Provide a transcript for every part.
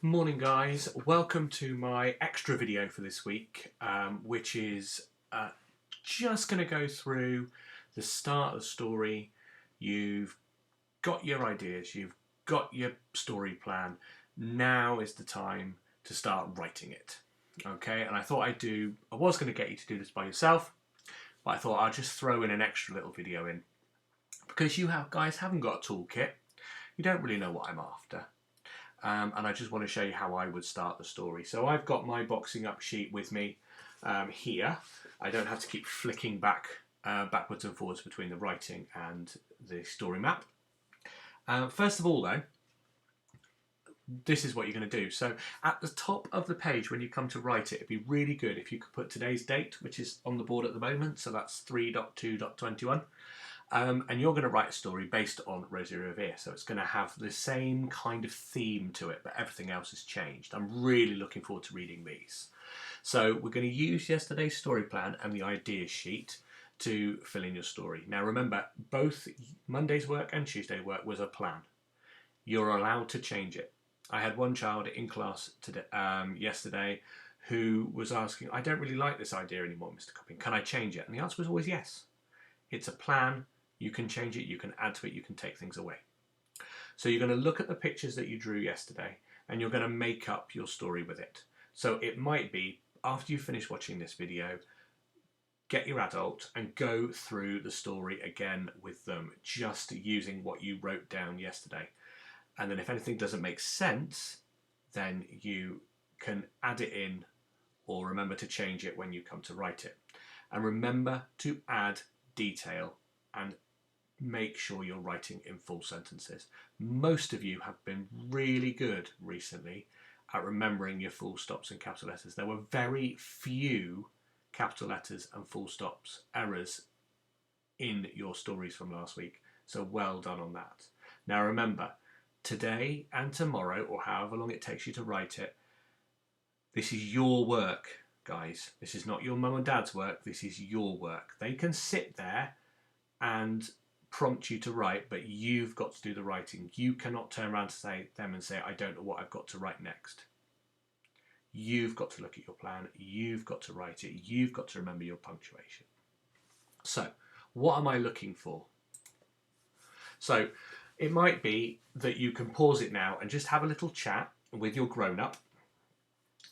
Morning guys, welcome to my extra video for this week, which is just going to go through the start of the story. You've got your ideas, you've got your story plan. Now is the time to start writing it. Okay, and I was going to get you to do this by yourself, but I thought I'll just throw in an extra little video in because guys haven't got a toolkit. You don't really know what I'm after. And I just want to show you how I would start the story. So I've got my boxing up sheet with me here. I don't have to keep flicking backwards and forwards between the writing and the story map. First of all though, this is what you're going to do. So at the top of the page when you come to write it, it'd be really good if you could put today's date, which is on the board at the moment, so that's 3.2.21. And you're going to write a story based on Rosalie Revere, so it's going to have the same kind of theme to it, but everything else has changed. I'm really looking forward to reading these. So we're going to use yesterday's story plan and the ideas sheet to fill in your story. Now remember, both Monday's work and Tuesday's work was a plan. You're allowed to change it. I had one child in class today, yesterday who was asking, I don't really like this idea anymore, Mr. Copping, can I change it? And the answer was always yes. It's a plan. You can change it, you can add to it, you can take things away. So you're going to look at the pictures that you drew yesterday and you're going to make up your story with it. So it might be, after you finish watching this video, get your adult and go through the story again with them, just using what you wrote down yesterday. And then if anything doesn't make sense, then you can add it in or remember to change it when you come to write it. And remember to add detail and make sure you're writing in full sentences. Most of you have been really good recently at remembering your full stops and capital letters. There were very few capital letters and full stops errors in your stories from last week, so well done on that. Now remember, today and tomorrow, or however long it takes you to write it, this is your work, guys. This is not your mum and dad's work, this is your work. They can sit there and prompt you to write, but you've got to do the writing. You cannot turn around to them and say, I don't know what I've got to write next. You've got to look at your plan, you've got to write it, you've got to remember your punctuation. So, what am I looking for? So, it might be that you can pause it now and just have a little chat with your grown-up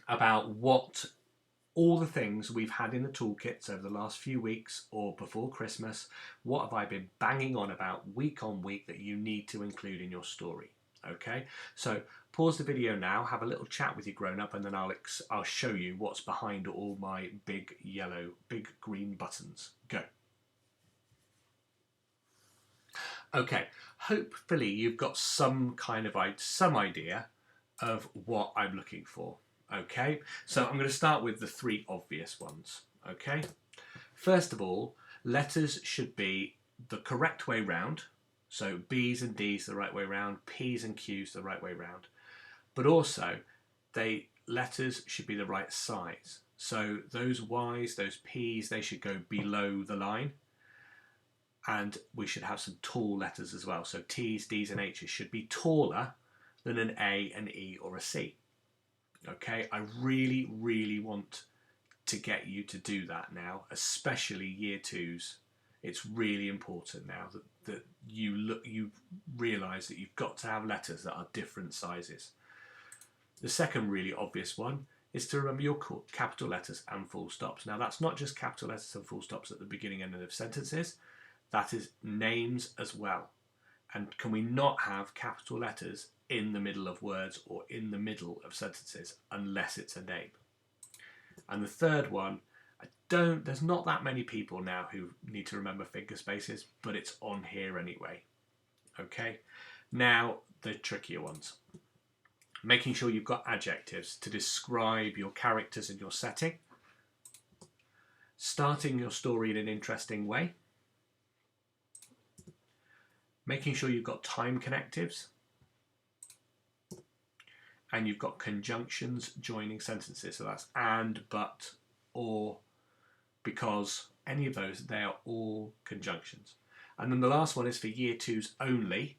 about what all the things we've had in the toolkits over the last few weeks or before Christmas. What have I been banging on about week on week that you need to include in your story? Okay, so pause the video now, have a little chat with your grown-up, and then I'll show you what's behind all my big green buttons. Go. Okay, hopefully you've got some idea of what I'm looking for. Okay, so I'm going to start with the three obvious ones. Okay, first of all, letters should be the correct way round. So B's and D's the right way round, P's and Q's the right way round. But also, letters should be the right size. So those Y's, those P's, they should go below the line. And we should have some tall letters as well. So T's, D's and H's should be taller than an A, an E or a C. Okay, I really, really want to get you to do that now, especially year twos. It's really important now that you realise that you've got to have letters that are different sizes. The second really obvious one is to remember your capital letters and full stops. Now that's not just capital letters and full stops at the beginning and end of sentences, that is names as well. And can we not have capital letters in the middle of words or in the middle of sentences unless it's a name? And the third one, there's not that many people now who need to remember finger spaces, but it's on here anyway. Okay, now the trickier ones. Making sure you've got adjectives to describe your characters and your setting. Starting your story in an interesting way. Making sure you've got time connectives. And you've got conjunctions joining sentences. So that's and, but, or, because, any of those, they are all conjunctions. And then the last one is for year twos only.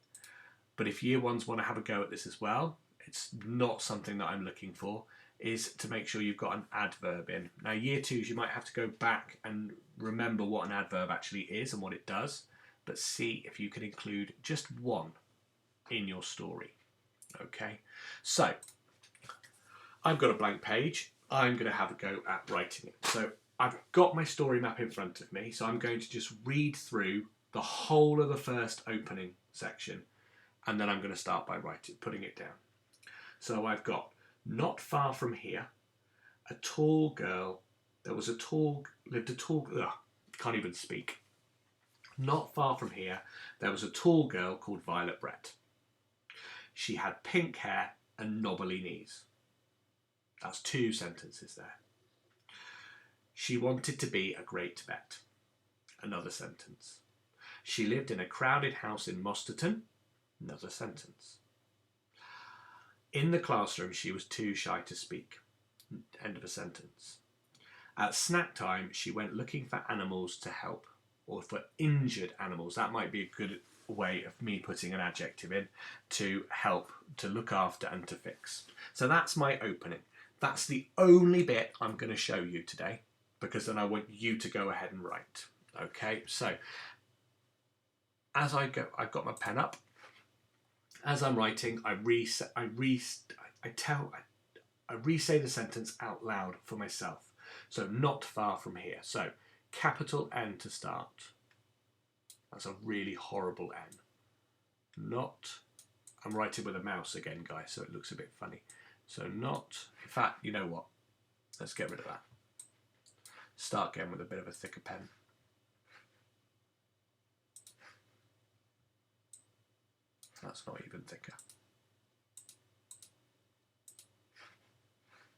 But if year ones want to have a go at this as well, it's not something that I'm looking for, is to make sure you've got an adverb in. Now, year twos, you might have to go back and remember what an adverb actually is and what it does, but see if you can include just one in your story. Okay, so I've got a blank page. I'm going to have a go at writing it. So I've got my story map in front of me, so I'm going to just read through the whole of the first opening section, and then I'm going to start by putting it down. So I've got, not far from here, a tall girl, can't even speak. Not far from here, there was a tall girl called Violet Brett. She had pink hair and knobbly knees. That's 2 sentences there. She wanted to be a great vet. Another sentence. She lived in a crowded house in Mosterton. Another sentence. In the classroom, she was too shy to speak. End of a sentence. At snack time, she went looking for animals to help, or for injured animals. That might be a good way of me putting an adjective in, to help, to look after and to fix. So that's my opening. That's the only bit I'm going to show you today, because then I want you to go ahead and write. Okay, so as I go, I've got my pen up. As I'm writing, I re-say the sentence out loud for myself. So, not far from here. So, capital N to start. That's a really horrible N. Not, I'm writing with a mouse again, guys, so it looks a bit funny. So, not, in fact, you know what? Let's get rid of that. Start again with a bit of a thicker pen. That's not even thicker.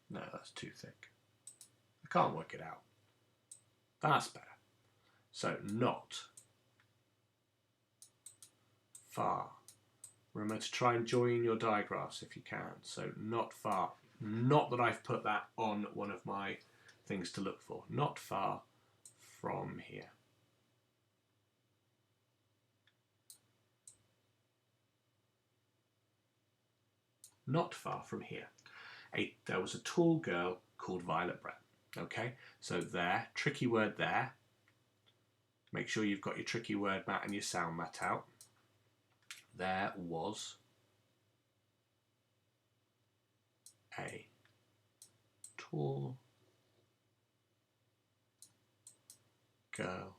No, that's too thick. I can't work it out. That's better. So, not far. Remember to try and join your digraphs if you can. So, not far. Not that I've put that on one of my things to look for. Not far from here. Not far from here. There was a tall girl called Violet Brett. Okay, so there, tricky word there. Make sure you've got your tricky word mat and your sound mat out. There was a tall girl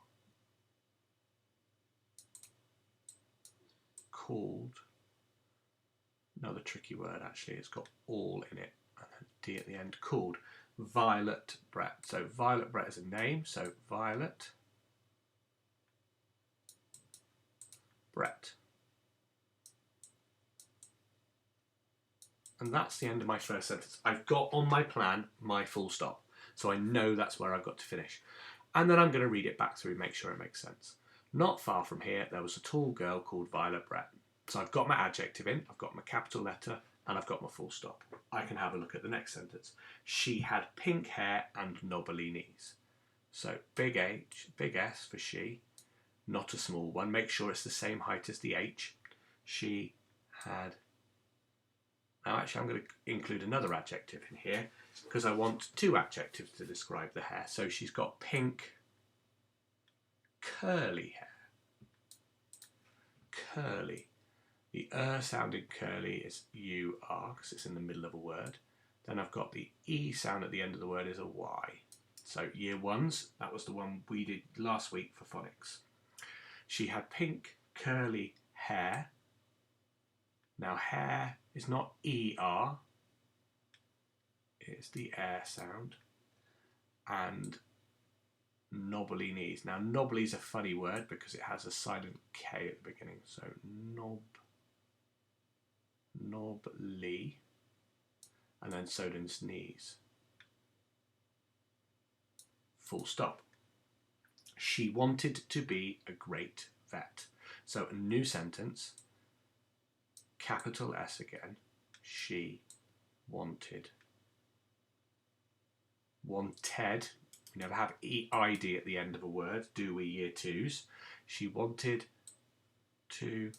called, another tricky word actually, it's got all in it, and then D at the end, called Violet Brett. So Violet Brett is a name, so Violet Brett. And that's the end of my first sentence. I've got on my plan my full stop, so I know that's where I've got to finish. And then I'm going to read it back through, make sure it makes sense. Not far from here, there was a tall girl called Violet Brett. So I've got my adjective in, I've got my capital letter, and I've got my full stop. I can have a look at the next sentence. She had pink hair and knobbly knees. So big H, big S for she, not a small one. Make sure it's the same height as the H. She had... Now actually I'm going to include another adjective in here because I want 2 adjectives to describe the hair. So she's got pink curly hair. Curly. The sound in curly is U-R because it's in the middle of a word. Then I've got the E sound at the end of the word is a Y. So year 1s, that was the one we did last week for phonics. She had pink curly hair. Now hair is not E-R, it's the air sound. And knobbly knees. Now knobbly is a funny word because it has a silent K at the beginning. So knobbly, and then so does knees. Full stop. She wanted to be a great vet. So a new sentence, capital S again. She wanted. Wanted. We never have EID at the end of a word, do we, year 2s? She wanted to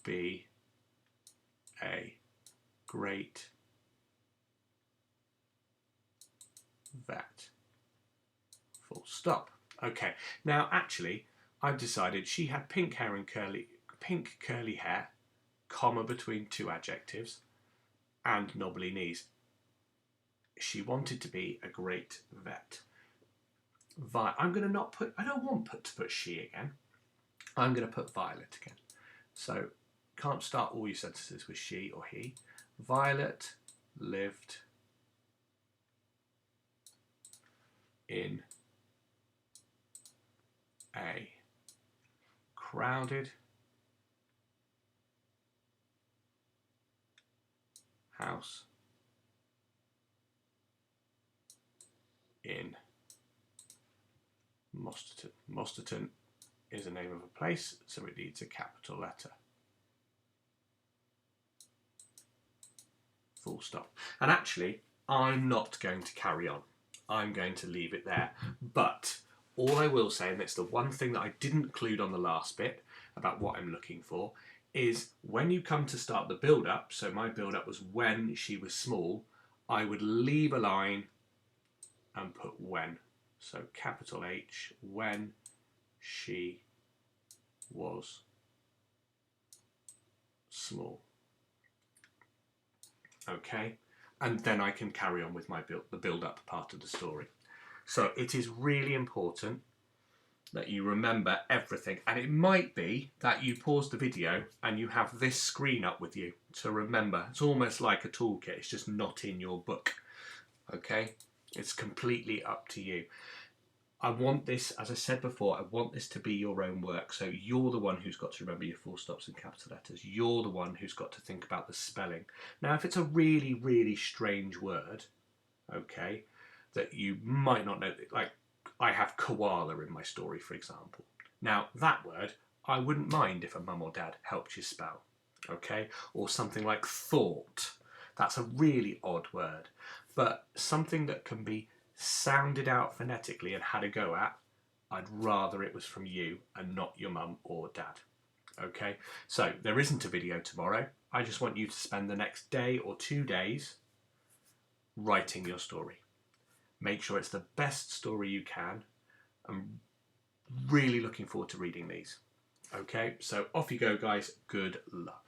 be a great vet. Full stop. Okay, now actually I've decided she had pink hair and pink curly hair, comma between two adjectives, and knobbly knees. She wanted to be a great vet. I'm going to not put, I don't want to put she again. I'm going to put Violet again. So can't start all your sentences with she or he. Violet lived in a crowded house in Mosterton. Mosterton is the name of a place, so it needs a capital letter. Full stop. And actually, I'm not going to carry on. I'm going to leave it there. But all I will say, and it's the one thing that I didn't include on the last bit about what I'm looking for, is when you come to start the build-up, so my build-up was when she was small, I would leave a line and put when. So capital H, when she was small. Okay, and then I can carry on with my the build-up part of the story. So it is really important that you remember everything, and it might be that you pause the video and you have this screen up with you to remember. It's almost like a toolkit, it's just not in your book. Okay, it's completely up to you. I want this, as I said before, I want this to be your own work. So you're the one who's got to remember your full stops and capital letters. You're the one who's got to think about the spelling. Now, if it's a really, really strange word, okay, that you might not know, like I have koala in my story, for example. Now, that word, I wouldn't mind if a mum or dad helped you spell, okay? Or something like thought. That's a really odd word. But something that can be sounded out phonetically and had a go at, I'd rather it was from you and not your mum or dad. Okay, so there isn't a video tomorrow. I just want you to spend the next day or 2 days writing your story. Make sure it's the best story you can. I'm really looking forward to reading these. Okay, so off you go, guys. Good luck.